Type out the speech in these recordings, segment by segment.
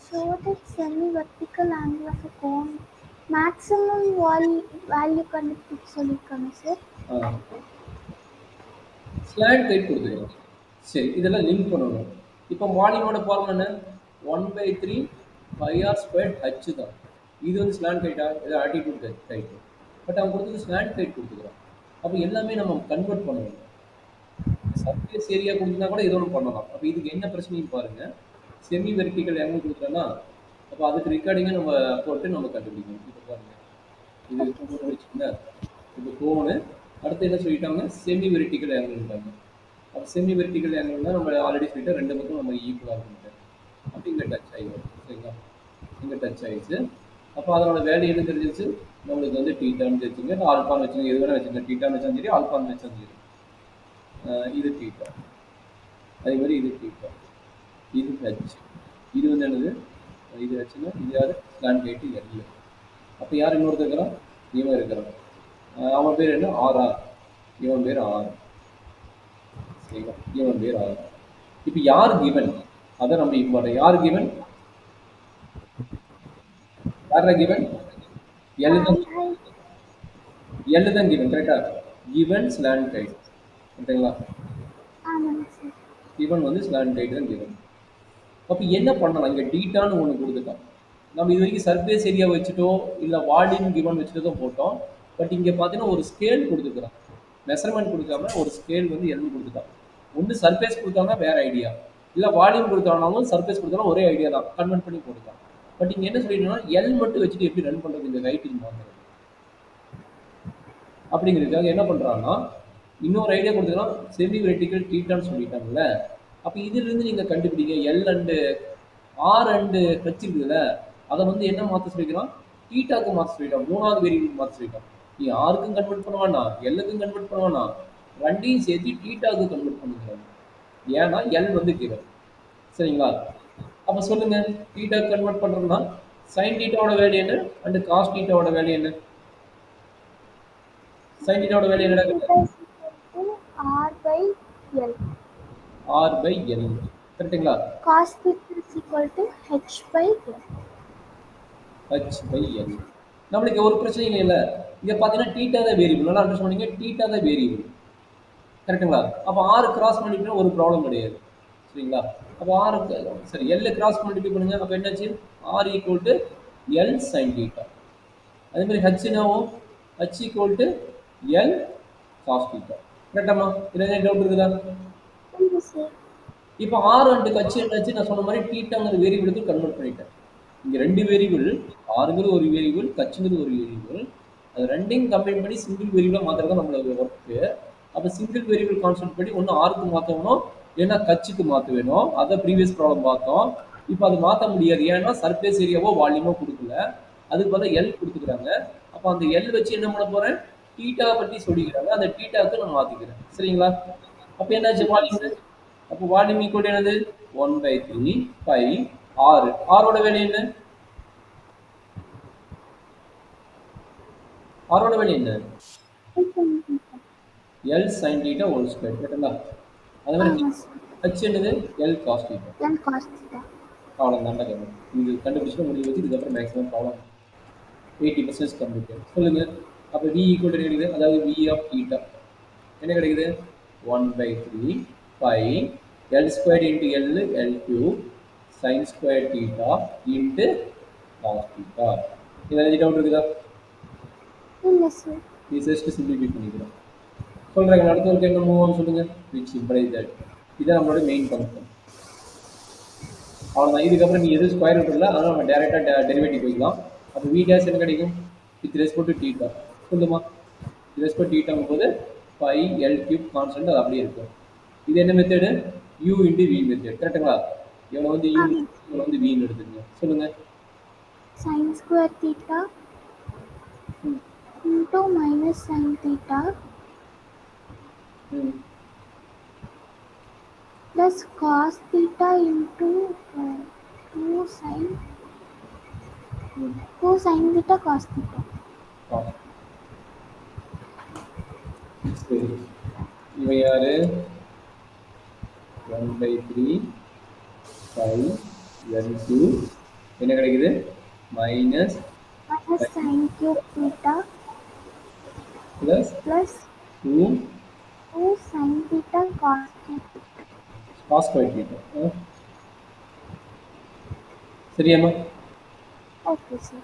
Show the semi-vertical angle of a cone. Maximum value கண்டுபிடிக்க சொல்லியிருக்காங்க sir. Slant guide கொடுத்துக்கலாம். சரி, இதெல்லாம் லிங்க் பண்ணணும். இப்போ வால்யூமோட ஃபார்முலா என்ன? 1/3 πr² h தான். இது வந்து ஸ்லாண்ட் கைட்டா? இது ஆல்டிடியூட் கைட். பட் அவன் கொடுத்தது ஸ்லாண்ட் கைட் கொடுத்துக்கிறான். அப்போ எல்லாமே நம்ம கன்வெர்ட் பண்ணணும். சர்ஃபேஸ் ஏரியா கொடுத்தா கூட இதோட பண்ணலாம். அப்போ இதுக்கு என்ன பிரச்சனைன்னு பாருங்க. செமி வெர்டிக்கல் எங்கே கொடுக்குறேன்னா, அப்போ அதுக்கு ரெக்கார்டிங்கை நம்ம போட்டு நம்ம கண்டுபிடிக்கணும். இப்போ பாருங்க, இது முடிச்சுங்களா? இப்போ கோனு அடுத்து என்ன சொல்லிட்டாங்க? செமி வெர்டிக்கல் ஆங்கிள்ட்டாங்க. அப்போ செமி வெர்டிக்கல் ஆங்கிள்னா நம்ம ஆல்ரெடி சொல்லிட்டோம், ரெண்டு பக்கம் நம்ம ஈக்குவலாக இருக்குன்ட்டு. அப்போ இங்கே டச் ஆகிடும். சரிங்களா? இங்கே டச் ஆகிடுச்சு. அப்போ அதனோட வேல்யூ என்ன தெரிஞ்சிச்சு? நம்மளுக்கு வந்து டீட்டான்னு தெரிஞ்சுங்க, ஆல்பான்னு வச்சுங்க, எது வேணால் வச்சுங்க. டீட்டான்னு வச்சாலும் சரி, ஆல்பான்னு வச்சாலும் சரி. இது டீட்டா, அதே மாதிரி இது டீட்டா, இது ஹெச். இது வந்து என்னது? இது ஹெச்னா இது யார்? ஸ்லாண்ட் கைட்டு எல். அப்போ யார் இன்னொருத்தர் இருக்கிறான்? இவன் இருக்கிறான். அவன் பேர் என்ன? ஆர்ஆர். இவன் பேர் ஆர். சரிங்களா? இவன் பேர் ஆர். இப்போ யார் கிவன்? அதை நம்ம இம்பார்ட்டன். யார் கிவன்? யாரா கிவன்? எல் தான். எல் தான் கிவன். கரெக்டா? Given slant guide. ஓகேங்களா? கிவன் வந்து ஸ்லாண்ட் கைட் தான் கிவன். அப்போ என்ன பண்ணலாம்? இங்கே டீட்டான்னு ஒன்று கொடுத்துட்டோம். நம்ம இது வரைக்கும் சர்ஃபேஸ் ஏரியா வச்சுட்டோ இல்லை வால்யூம் கிவன் வச்சுட்டு தான் போட்டோம். பட் இங்கே பார்த்தீங்கன்னா ஒரு ஸ்கேல் கொடுத்துக்கிறோம். மெஷர்மெண்ட் கொடுக்காம ஒரு ஸ்கேல் வந்து எல் கொடுத்துட்டோம். ஒன்று சர்ஃபேஸ் கொடுத்தாங்கன்னா வேறு ஐடியா, இல்லை வால்யூம் கொடுத்தாலும் சர்ஃபேஸ் கொடுத்தாலும் ஒரே ஐடியா தான், கன்வெர்ட் பண்ணி போட்டுக்கலாம். பட் இங்கே என்ன சொல்லிட்டோம்னா எல் மட்டும் வச்சுட்டு எப்படி ரன் பண்ணுறது இந்த ரைட்டிங் மாற்றுறது அப்படிங்கிறதுக்காக என்ன பண்ணுறாங்கன்னா இன்னொரு ஐடியா கொடுத்துக்கலாம். செமி வெர்டிக்கல் டீட்டான்னு சொல்லிட்டாங்கல்ல. அப்போ இதிலிருந்து நீங்கள் கண்டுபிடிங்க L and R and H இருக்குதுல்ல, அதை வந்து என்ன மாற்ற சொல்லிக்கிறோம்? டீட்டாக்கு மாற்ற சொல்லிட்டோம். மூணாவது வேரியபிள் மாற்ற சொல்லிட்டோம். நீ ஆருக்கும் கன்வெர்ட் பண்ண வேணாம், எல்லுக்கும் கன்வெர்ட் பண்ண வேணாம், ரெண்டையும் சேர்த்து டீட்டாக்கு கன்வெர்ட் பண்ணிக்கிறோம். ஏன்னா எல் வந்து கிவன். சரிங்களா? அப்போ சொல்லுங்க, டீட்டாக்கு கன்வெர்ட் பண்ணுறோம்னா சைன் டீட்டாவோட வேல்யூ என்ன அண்டு காஸ் டீட்டாவோட வேல்யூ என்ன? சைன் டீட்டாவோட வேல்யூ என்னடா? r/l. r/l. கரெக்ட்டுங்களா? cos theta is equal to h/l. h/l. நம்மளுக்கு ஒரு பிரச்சனையும் இல்லை. இங்கே பார்த்தீங்கன்னா டீட்டா தான் வேரியபிள். நல்லா அண்டர்ஸ்டாண்ட் பண்ணீங்க. டீட்டா தான் வேரியபிள். கரெக்டுங்களா? அப்போ ஆறு கிராஸ் மல்டிப்ளை ஒரு ப்ராப்ளம் கிடையாது. சரிங்களா? அப்போ ஆறு சரி எல் கிராஸ் மல்டிப்ளை பண்ணுங்க. அப்போ என்னாச்சு? R equal to L sine theta. அதே மாதிரி ஹச் என்னாவும்? H equal to L cos theta. கரெக்டாமா? இதில் என்ன டவுட் இருக்குதா? இப்போ ஆர் அண்டு ஹச் என்னாச்சு? நான் சொன்ன மாதிரி டீட்டாங்கிற வேரியபிளுக்கு கன்வெர்ட் பண்ணிட்டேன். இங்கே ரெண்டு வேரியபிள், ஆறுங்கிறது ஒரு வேரியபிள், கச்சுங்கிறது ஒரு வேரியபிள். அது ரெண்டையும் கம்பைன் பண்ணி சிங்கிள் வேரியபிளாக மாற்றுறது நம்மளோட ஒர்க்கு. அப்போ சிங்கிள் வேரியபிள் கான்செப்ட் படி ஒன்று ஆருக்கு மாற்றணும், இல்லைன்னா கச்சுக்கு மாற்ற வேணும். அதை ப்ரீவியஸ் ப்ராப்ளம் பார்த்தோம். இப்போ அது மாற்ற முடியாது. ஏன்னா சர்ஃபேஸ் ஏரியாவோ வால்யூமோ கொடுக்கல, அதுக்கு பார்த்தா எல் கொடுத்துக்கிறாங்க. அப்போ அந்த எல் வச்சு என்ன பண்ண போகிறேன்? டீட்டா பற்றி சொல்லிக்கிறாங்க. அந்த டீட்டாவுக்கு நான் மாற்றிக்கிறேன். சரிங்களா? அப்போ என்னாச்சு? வால்யூம். அப்போ வால்யூம் ஈக்குவல் என்னது? 1/3 π ஆறு. ஆரோட வேல்யூ என்ன? ஆரோட வேல்யூ என்ன? L sine theta whole square. கரெக்டுங்களா? அதே மாதிரி ஹச் என்னது? L cos theta. அவ்வளோதான் கேட்கணும். இது கண்டுபிடிச்சு முடிவு வச்சு இதுக்கப்புறம் மேக்ஸிமம் ப்ராப்ளம் 80% கம்ப்ளீட். சொல்லுங்க. அப்போ வி ஈக்குவல் என்ன கிடைக்குது? அதாவது வி ஆஃப் டீட்டா என்ன கிடைக்குது? 1/3 π L square into L L cube sin square theta into cos theta. இது எதாவது டவுட் இருக்குதா? இல்லை சார். இது ஜஸ்ட் சிம்பிளிஃபை பண்ணிக்கிறோம். சொல்கிறேங்க. அடுத்த ஒரு என்ன மூவ் ஆன் சொல்லுங்கள். விச் இம்ப்ளைஸ் தட் இதான் நம்மளோட மெயின் கன்செப்ட். அவ்வளோதான். இதுக்கப்புறம் நீ எது ஸ்கொயர் ரூட் இல்லை, அதனால் நம்ம டேரெக்டாக டெரிவேட்டிவ் போய்க்கலாம். அப்போ வி டேஷ் என்ன கிடைக்கும்? With respect to theta. சொல்லுமா? வித் ரெஸ்பெக்ட் டீட்டாங்கும் போது பை எல் கியூப் கான்ஸ்டன்ட் அது அப்படியே இருக்கும். இது என்ன method? U into V method. கரெக்டுங்களா? இவனை வந்து யூ, இவனை வந்து வின்னு எடுத்துங்க. சொல்லுங்க. sin square theta into minus sin theta plus cos theta into 2 sin theta cos theta. சரி, இவன் யாரு? 1/3 π L2 என்ன கிடைக்குது? Minus minus sin cube theta plus plus 2 2 sin theta cos theta. Cos square theta. சரியாம்மா? Okay, sir.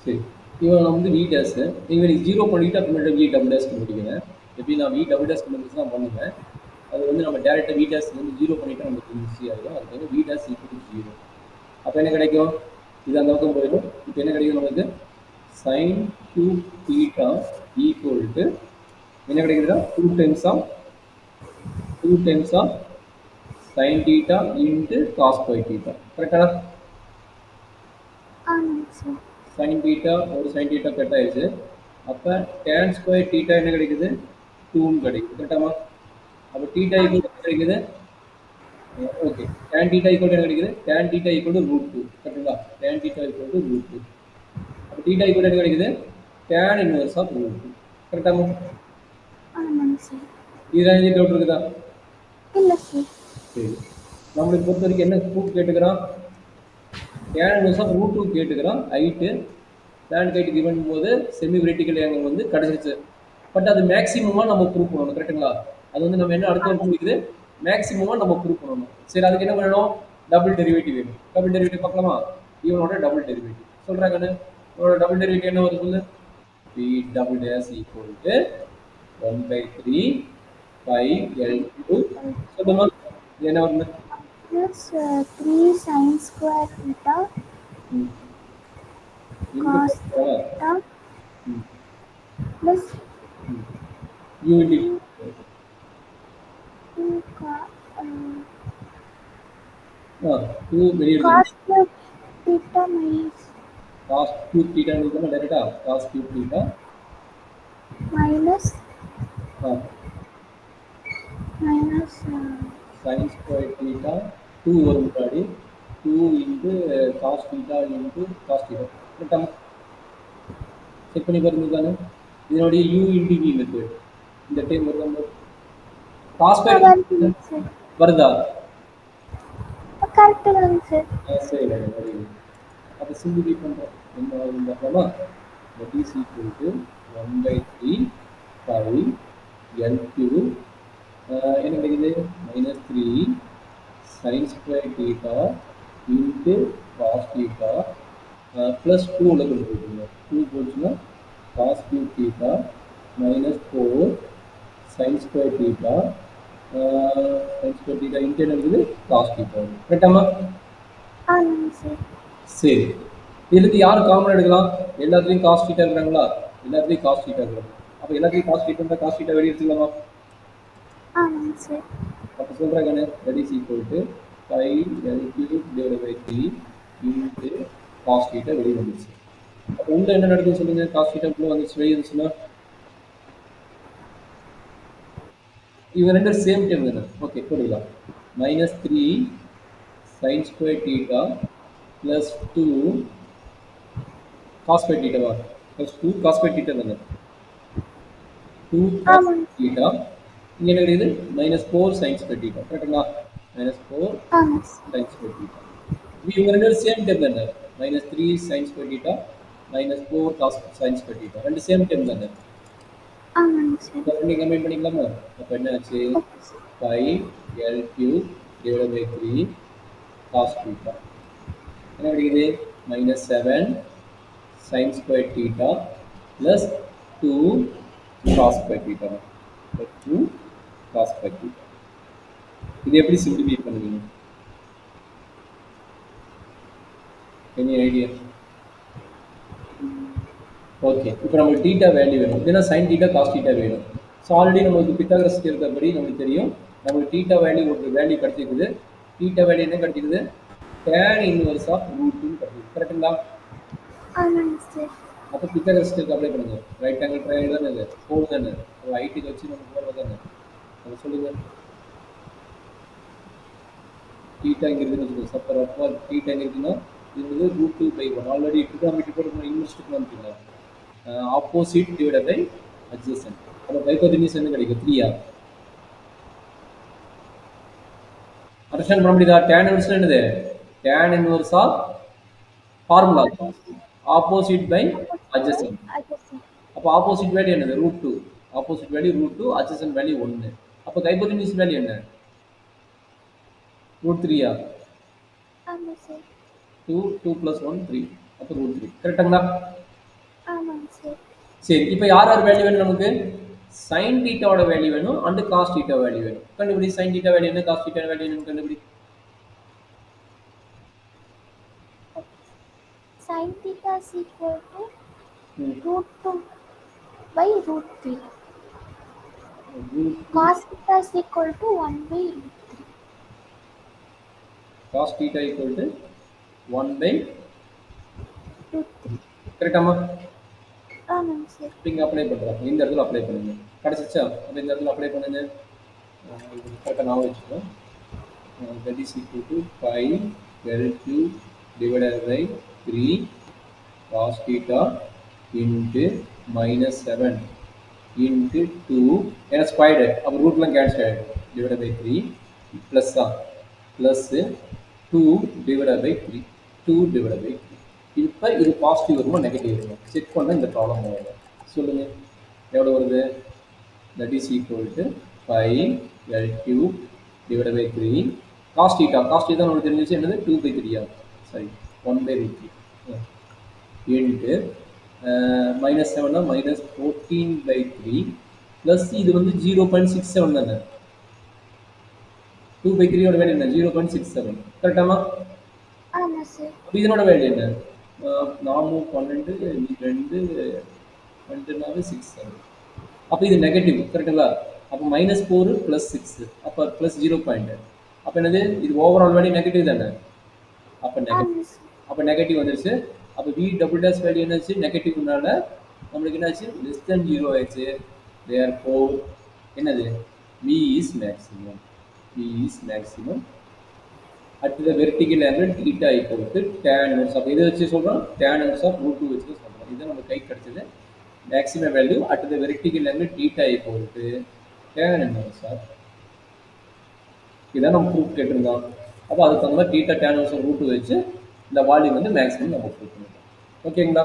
சரி, இவன் நான் வந்து வி டேஸ் இவன் ஜீரோ பண்ணிவிட்டு அப்புறமேட்டு வி டபுள் டேஸ் கண்டுபிடிக்கிறேன். எப்படி நான் வி டபுள் டேஸ் கண்டுபிடிச்சு தான் பண்ணுவேன். அது வந்து நம்ம டேரெக்டாக வி டேஸ் வந்து ஜீரோ பண்ணிவிட்டு நமக்கு ஈஸி ஆகிடும். அதுக்கு வந்து வி டேஸ் ஈக்குவல் ஜீரோ. அப்போ என்ன கிடைக்கும்? இது அந்த பக்கம் போயிடும். இப்போ என்ன கிடைக்கும் நமக்கு? Sine cube theta equal to என்ன கிடைக்குதுன்னா 2 times of sine theta into cos by theta. கரெக்டா? Sir. சைன் தீட்டா ஒரு சைன் தீட்டா கட் ஆயிடுச்சு. அப்போ டேன் ஸ்கொயர் தீட்டா என்ன கிடைக்குது? 2ன்னு கிடைக்குது. கரெக்டாமா? அப்போ தீட்டா ஈக்குவல் கிடைக்குது. ஓகே, டேன் தீட்டா ஈக்குவல் என்ன கிடைக்குது? Tan theta equal to √2. கரெக்டுங்களா? Tan theta equal to √2. அப்போ தீட்டா ஈக்குவல் என்ன கிடைக்குது? Tan inverse of √2. கரெக்டாமா? Sir. இதெல்லாம் எதுவும் டவுட் இருக்குதா? இல்ல sir. சரி, நம்மளுக்கு பொறுத்த வரைக்கும் என்ன ப்ரூஃப் கேட்டுக்கிறான்? டேன் இன்வர்ஸ் ஆஃப் √2 கேட்டுக்கிறான். ஹைட்டு டேன் ஹைட் கிவன் போது செமி வெர்டிக்கல் ஆங்கிள் வந்து கிடச்சிருச்சு. பட் அது மேக்ஸிமமாக நம்ம ப்ரூவ் பண்ணணும். கரெக்டுங்களா? அது வந்து நம்ம என்ன அடுத்த வருஷம் இருக்குது மேக்ஸிமமாக நம்ம ப்ரூவ் பண்ணணும். சரி, அதுக்கு என்ன பண்ணணும்? டபுள் டெரிவேட்டிவ் வேணும். டபுள் டெரிவேட்டிவ் பார்க்கலாமா? இவனோட டபுள் டெரிவேட்டிவ் சொல்கிறாங்கன்னு. இவனோட டபுள் டெரிவேட்டிவ் என்ன வருது சொல்லு? P double dash equal to 1/3 by L3 சொல்லுமா? இது என்ன வருது? Plus 3 sin square theta cos theta plus U into 2 2 வெளியே cos cube theta minus cos cube theta எழுதணும் டைரக்டா. cos cube theta minus ஆ minus sin square theta 2 வரும் முன்னாடி 2 into cos theta into cos theta. கரெக்டா? செக் பண்ணி பாருங்க தானே. இதனுடைய u into v மெத்தட் இந்த டைம் வருதா? cos square வருதா? கரெக்ட் தாங்க சார். சரி, வெரி குட். அப்போ சிம்பிளிஃபை பண்ணுறோம். என்ன ஆகுதுன்னு பார்க்கலாமா? that is equal to 1/3 pi L3 என்ன கிடைக்குது? -3 sin square theta into cos theta plus 2 உள்ள கொண்டு போயிடுங்க. 2 போச்சுன்னா cos cube theta -4 sin square theta sin square theta into என்ன இருக்குது? cos theta. கரெக்டாமா? ஆமாங்க சார். சரி, இதுக்கு யார் காமன் எடுக்கலாம்? எல்லாத்துலேயும் காஸ் தீட்டா இருக்கிறாங்களா? எல்லாத்துலேயும் காஸ் தீட்டா இருக்கிறாங்க. அப்போ எல்லாத்துலேயும் காஸ் தீட்டா இருந்தால் காஸ் தீட்டா வெளியே எடுத்துக்கலாமா? ஆமாங்க சார். அப்போ சொல்கிறாங்க that is equal to 5L3/3 into cos theta வெளியே வந்துச்சு. அப்போ உள்ள என்ன நடக்குதுன்னு சொல்லுங்க? காஸ் தீட்டா உள்ள வந்துச்சு வெளியே வந்துச்சுன்னா இவங்க ரெண்டு சேம் டைம் தானே. ஓகே, போடலாம். -3 sin square theta plus 2 cos square theta வா? plus 2 cos square theta தானே. 2 cos theta இங்கே என்ன கிடைக்குது? -4 sin square theta. கரெக்டுங்களா? -4 sin square theta. இவங்க ரெண்டு சேம் டைம் தானே. -3 sin square theta -4 cos sin square theta ரெண்டு சேம் டைம் தானே. ஆமாங்க சார். இதை ரெண்டு கம்பைன் பண்ணிக்கலாமா? அப்போ என்ன ஆச்சு? 5L3/3 cos theta என்ன கிடைக்குது? -7 sin square theta plus 2 cos square theta. 2 cos square theta. இது எப்படி சிம்பிளிஃபை பண்ணுவீங்க? Any idea? ஓகே, இப்போ நமக்கு தீட்டா வேல்யூ வேணும். இல்லைன்னா சைன் தீட்டா காஸ் தீட்டா வேணும். ஸோ ஆல்ரெடி நமக்கு பித்தாகரஸ் இருக்கிறபடி நமக்கு தெரியும். நமக்கு தீட்டா வேல்யூ ஒரு வேல்யூ கிடைச்சிருக்குது. தீட்டா வேல்யூ என்ன கிடைச்சிருக்குது? tan இன்வர்ஸ் ஆஃப் √2 கிடைச்சிருக்கு. கரெக்டுங்களா? ஆமாங்க சார். அப்போ பித்தாகரஸ்க்கு அப்ளை பண்ணுங்க. ரைட் ஆங்கிள் ட்ரையாங்கிள் தானே இது? கோடு தானே. அது ஐட்டுக்கு வச்சு நம்ம போடுறது தானே. அதை சொல்லுங்க. தீட்டாங்கிறது வச்சுக்கோங்க. சப்பர் அப்போ தீட்டா எங்கே இருக்குன்னா இது வந்து √2/1 ஆல்ரெடி ட்ரிகோனோமெட்ரி போட்டு இன்வெர்ஸ் ட்ரிகோனோமெட்ரிங்களா ஆப்போசிட் டிவைடட் பை அட்ஜசன்ட். அப்போ ஹைபோதெனியூஸ் என்ன கிடைக்கும்? 3 அண்டர்ஸ்டாண்ட் பண்ண முடியுதா? tan இன்வெர்ஸ் என்னது? tan inverse of formula opposite by Opposite by adjacent. adjacent. அப்போ ஆப்போசிட் வேல்யூ என்னது √2, ஆப்போசிட் வேல்யூ √2, adjacent வேல்யூ 1. அப்போ ஹைபோதெனியூஸ் வேல்யூ என்ன √3யா? ஆமாம் சார். 2 2 + 1 3, அப்போ √3 கரெக்டுங்களா? ஆமாங்க சார். சரி, இப்போ யார் யார் வேல்யூ வேணும் நமக்கு? சைன் தீட்டாவோட வேல்யூ வேணும் அண்ட் காஸ் தீட்டா வேல்யூ வேணும். கண்டுபிடி சைன் தீட்டா வேல்யூ என்ன, காஸ் தீட்டா வேல்யூ என்ன கண்டுபிடி. Sin theta is equal to √2 by √3. Cos theta is equal to 1 by √3. Cos theta equal to 1 by √3. கரெக்டாமா? ஆமாங்க சார். இங்கே அப்ளை பண்ணுறோம், இந்த இடத்துல அப்ளை பண்ணுங்க. கிடச்சிச்சா? அப்போ இந்த இடத்துல அப்ளை பண்ணுங்க. கரெக்டாக நான் வச்சுக்கோம். That is equal to 5 L³ divided by 3 cos theta into -7 into 2, ஏன்னா ஸ்கொயர்டு அப்போ ரூட்லாம் கேன்சல் ஆகிடும், டிவைடட் பை 3 ப்ளஸ் தான் plus 2 divided by 3, 2 divided by 3. இப்போ இது பாசிட்டிவ் வருமா நெகட்டிவ் வருமா செக் பண்ண இந்த ப்ராப்ளம் வரும். சொல்லுங்கள் எவ்வளோ வருது? That is equal to 5 L³ divided by 3 cos theta நமக்கு தெரிஞ்சிச்சு என்னது 2/3, சாரி 1/√3 இன்ட்டு -7 -14/3 ப்ளஸ் இது வந்து 0.67 தானே, 2/3 வேல்யூ என்ன 0.67 கரெக்டாமா? ஆமாம் சார். அப்போ இதனோட வேல்யூ என்ன? 4 12 2 2 6 7. அப்போ இது நெகட்டிவ் கரெக்டுங்களா? அப்போ -4 + 6, அப்போ ப்ளஸ் 0 பாயிண்ட். அப்போ என்னது இது ஓவரால் வேல்யூ நெகட்டிவ் தானே, அப்போ நெகட்டிவ் வந்துருச்சு. அப்போ v" வேல்யூ என்னாச்சு நெகட்டிவ்னால நம்மளுக்கு என்னாச்சு லெஸ் தென் 0 ஆயிடுச்சு. தேர்ஃபோர் என்னது v is maximum at the vertical angle theta equal to tan inverse of இதை வச்சு சொல்கிறோம், tan inverse of √2 வச்சு சொல்கிறோம். இதுதான் நம்ம கை கிடச்சது. Maximum value at the vertical angle theta equal to tan inverse of, இதான் நம்ம ப்ரூஃப் கேட்டிருந்தோம். அப்போ அதுக்கு தகுந்த மாதிரி θ tan inverse of √2 வச்சு இந்த வால்யூம் வந்து மேக்ஸிமம் நம்ம ப்ரூஃப் பண்ணிட்டோம். ஓகேங்களா?